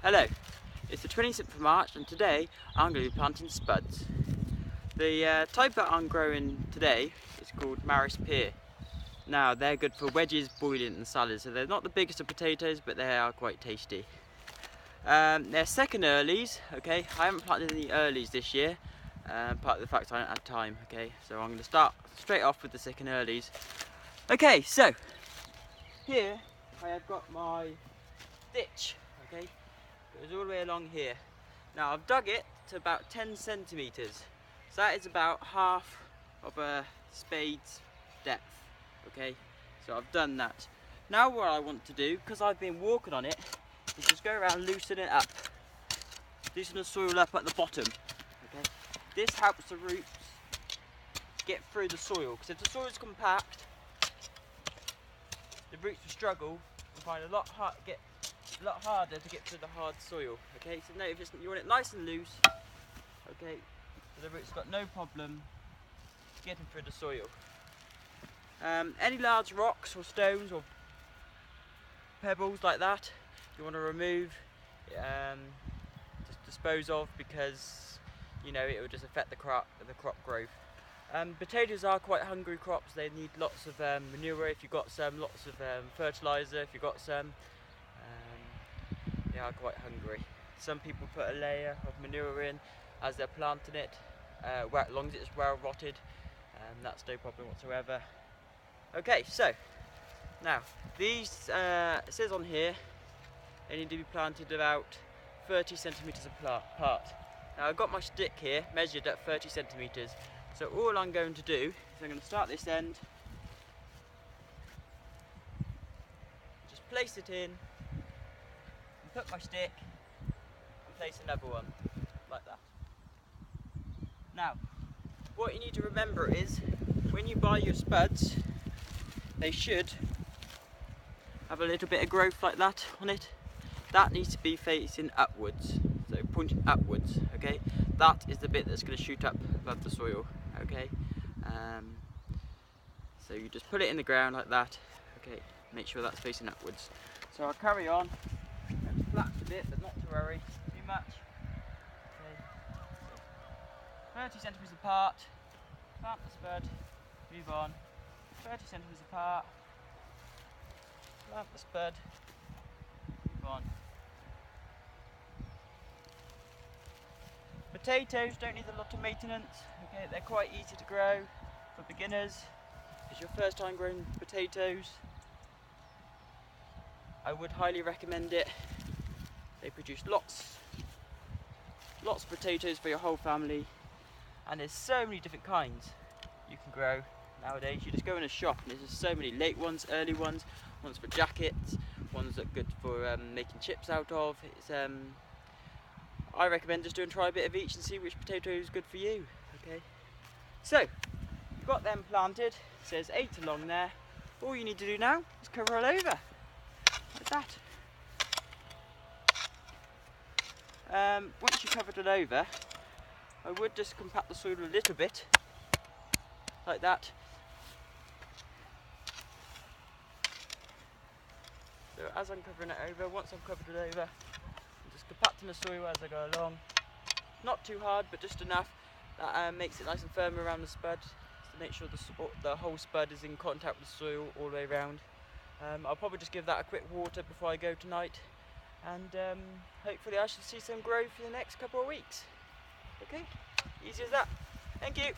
Hello, it's the 26th of March and today I'm going to be planting spuds. The type that I'm growing today is called Maris Pear. Now they're good for wedges, boiling and salads, so they're not the biggest of potatoes but they are quite tasty. They're second earlies, okay. I haven't planted any earlies this year, part of the fact I don't have time, okay. So I'm going to start straight off with the second earlies. Okay, so here I have got my ditch, okay. It goes all the way along here. Now I've dug it to about 10 centimetres, so that is about half of a spade's depth, okay. So I've done that. Now what I want to do, because I've been walking on it, is just go around, loosen it up, loosen the soil up at the bottom, okay. This helps the roots get through the soil, because if the soil is compact, the roots will struggle and find a lot harder to get through the hard soil. Okay, so now you want it nice and loose. Okay, so the roots got no problem getting through the soil. Any large rocks or stones or pebbles like that, you want to remove, just dispose of, because you know it will just affect the crop growth. Potatoes are quite hungry crops. They need lots of manure if you've got some, lots of fertiliser if you've got some. They are quite hungry. Some people put a layer of manure in as they're planting it, as long as it's well rotted, that's no problem whatsoever. Okay, so now these, it says on here, they need to be planted about 30 centimetres apart. Now I've got my stick here measured at 30 centimetres. So all I'm going to do is I'm going to start this end, just place it in, and put my stick, and place another one, like that. Now, what you need to remember is, when you buy your spuds, they should have a little bit of growth like that on it. That needs to be facing upwards, so pointing upwards, okay? That is the bit that's going to shoot up above the soil. Okay, so you just put it in the ground like that. Okay, make sure that's facing upwards. So I'll carry on and flax a bit, but not to worry too much. Okay, so 30 centimetres apart, plant the spud, move on. 30 centimetres apart, plant the spud, move on. Potatoes don't need a lot of maintenance, okay, they're quite easy to grow for beginners. If it's your first time growing potatoes, I would highly recommend it. They produce lots of potatoes for your whole family, and there's so many different kinds you can grow nowadays. You just go in a shop and there's just so many late ones, early ones, ones for jackets, ones that are good for making chips out of. It's I recommend just doing try a bit of each and see which potato is good for you. Okay, so you've got them planted. It says 8 along there. All you need to do now is cover all over like that. Once you've covered it over, I would just compact the soil a little bit like that. So as I'm covering it over, once I've covered it over, just compacting the soil as I go along. Not too hard, but just enough that makes it nice and firm around the spud, to make sure the whole spud is in contact with the soil all the way around. I'll probably just give that a quick water before I go tonight, and hopefully I should see some growth in the next couple of weeks. Okay, easy as that. Thank you.